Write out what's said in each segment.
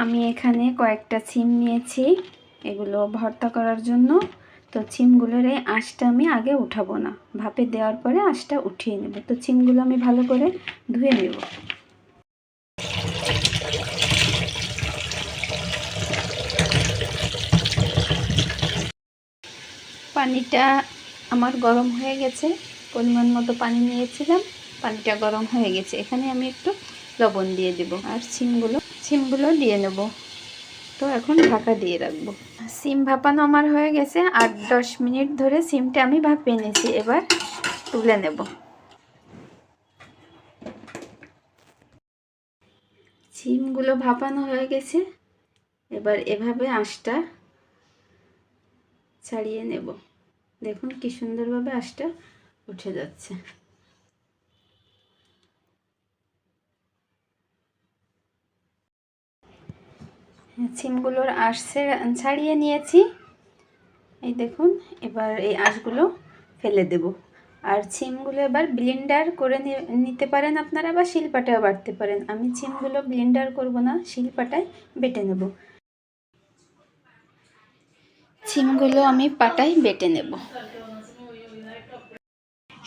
আমি এখানে কয়েকটা সিম নিয়েছি এগুলো ভর্তা করার জন্য। তো সিমগুলোর এই আঁশটা আমি আগে উঠাবো না, ভাপে দেওয়ার পরে আঁশটা উঠিয়ে নেব। তো সিমগুলো আমি ভালো করে ধুয়ে নেব। পানিটা আমার গরম হয়ে গেছে, পরিমাণ মতো পানি নিয়েছিলাম, পানিটা গরম হয়ে গেছে। এখানে আমি একটু লবণ দিয়ে দেব আর সিমগুলো দিয়ে নেব। তো এখন ঢাকা দিয়ে রাখবো। সিম ভাপানো আমার হয়ে গেছে, 8-10 মিনিট ধরে সিমটা আমি ভাপিয়ে নিয়েছি। এবার তুলে নেব। সিমগুলো ভাপানো হয়ে গেছে, এবার এভাবে আঁশটা ছাড়িয়ে নেব। দেখুন কি সুন্দরভাবে আঁশটা উঠে যাচ্ছে। সিমগুলোর আঁশ ছাড়িয়ে নিয়েছি, এই দেখুন। এবার এই আঁশগুলো ফেলে দেব। আর সিমগুলো এবার ব্লেন্ডার করে নিতে পারেন আপনারা, বা শিলপাটায় বাটতে পারেন। আমি সিমগুলো ব্লেন্ডার করব না, শিলপাটায় বেটে নেব। সিমগুলো আমি পাটায় বেটে নেব।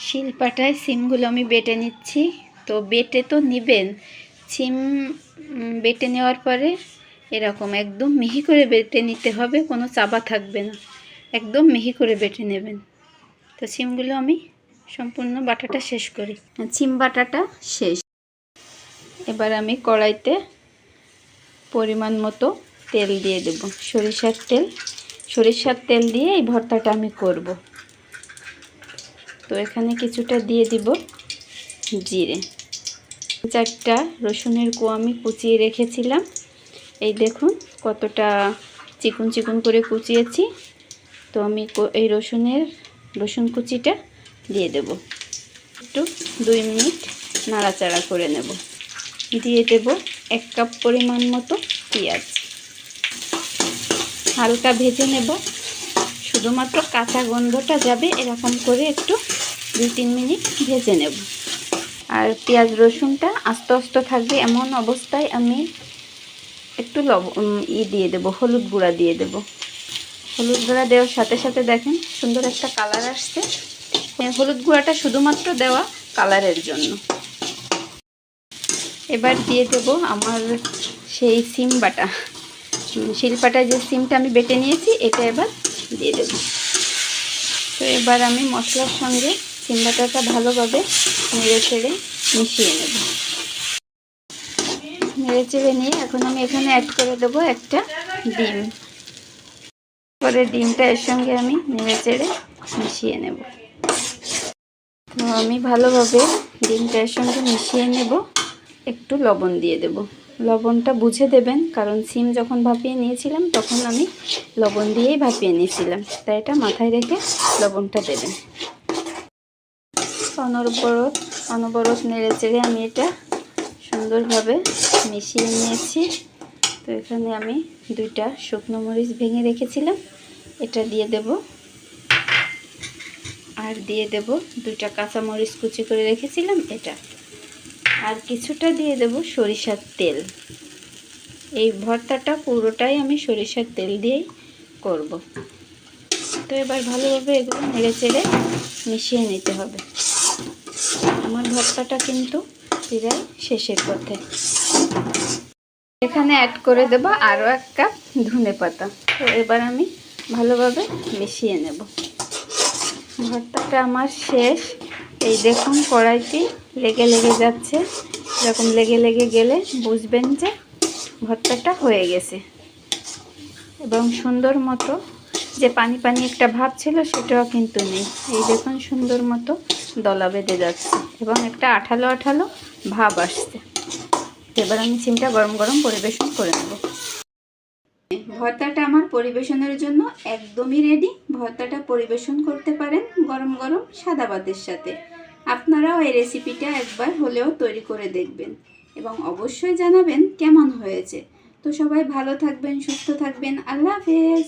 শিলপাটায় সিমগুলো আমি বেটে নিচ্ছি। তো বেটে তো নেবেন, সিম বেটে নেওয়ার পরে এরকম একদম মিহি করে বেটে নিতে হবে, কোনো চাবা থাকবে না, একদম মিহি করে বেটে নেবেন। তো সিমগুলো আমি সম্পূর্ণ বাটাটা শেষ করি। সিম বাটাটা শেষ। এবার আমি কড়াইতে পরিমাণ মতো তেল দিয়ে দেব, সরিষার তেল দিয়ে এই ভর্তাটা আমি করব। তো এখানে কিছুটা দিয়ে দিব জিরে, 4টা রসুনের কোয়া আমি কুচিয়ে রেখেছিলাম। এই দেখুন কতটা চিকন চিকন করে কুচিয়েছি। তো আমি এই রসুন কুচিটা দিয়ে দেব। একটু 2 মিনিট নাড়াচাড়া করে নেব। দিয়ে দেব 1 কাপ পরিমাণ মতো পেঁয়াজ, হালকা ভেজে নেব, শুধুমাত্র কাঁচা গন্ধটা যাবে এরকম করে একটু 2-3 মিনিট ভেজে নেব। আর পেঁয়াজ রসুনটা আস্তে আস্তে থাকবে, এমন অবস্থায় আমি একটু দিয়ে দেব, হলুদ গুঁড়া দিয়ে দেব। হলুদ গুঁড়া দেওয়ার সাথে সাথে দেখেন সুন্দর একটা কালার আসছে। হলুদ গুঁড়াটা শুধুমাত্র দেওয়া কালারের জন্য। এবার দিয়ে দেব আমার সেই সিম বাটা, শিলপাটায় যে সিমটা আমি বেটে নিয়েছি এটা এবার দিয়ে দেব। তো এবার আমি মশলার সঙ্গে সিম বাটাটা ভালোভাবে নেড়ে মিশিয়ে নেব। নেড়ে নিয়ে এখন আমি এখানে অ্যাড করে দেবো একটা ডিম। পরে ডিমটা এর সঙ্গে আমি নেড়ে মিশিয়ে নেব। তো আমি ভালোভাবে ডিমটা এর সঙ্গে মিশিয়ে নেব। একটু লবণ দিয়ে দেব, লবণটা বুঝে দেবেন, কারণ সিম যখন ভাপিয়ে নিয়েছিলাম তখন আমি লবণ দিয়েই ভাপিয়ে নিয়েছিলাম, তাই এটা মাথায় রেখে লবণটা দেবেন। অনবরত নেড়ে আমি এটা সুন্দরভাবে মিশিয়ে নিয়েছি। তো এখানে আমি 2টা শুকনো মরিচ ভেঙে রেখেছিলাম, এটা দিয়ে দেব। আর দিয়ে দেব 2টা কাঁচা মরিচ কুচি করে রেখেছিলাম এটা। আর কিছুটা দিয়ে দেব সরিষার তেল। এই ভর্তাটা পুরোটাই আমি সরিষার তেল দিয়েই করব। তো এবার ভালোভাবে এগুলো নেড়ে মিশিয়ে নিতে হবে। আমার ভর্তাটা কিন্তু প্রায় শেষের পথে। এখানে অ্যাড করে দেব আরও 1 কাপ ধনেপাতা। তো এবার আমি ভালোভাবে মিশিয়ে নেব। ভর্তাটা আমার শেষ। এই দেখুন কড়াইটি লেগে যাচ্ছে, এরকম লেগে গেলে বুঝবেন যে ভর্তাটা হয়ে গেছে। এবং সুন্দর মতো যে পানি একটা ভাব ছিল সেটাও কিন্তু নেই। এই দেখুন সুন্দর মতো দলা বেঁধে যাচ্ছে এবং একটা আঠালো ভাব আসছে। এবার আমি সিমটা গরম পরিবেশন করে নেব। ভর্তাটা আমার পরিবেশনের জন্য একদমই রেডি। ভর্তাটা পরিবেশন করতে পারেন গরম সাদা ভাতের সাথে। আপনারাও এই রেসিপিটা একবার হলেও তৈরি করে দেখবেন এবং অবশ্যই জানাবেন কেমন হয়েছে। তো সবাই ভালো থাকবেন, সুস্থ থাকবেন। আল্লাহ হাফেজ।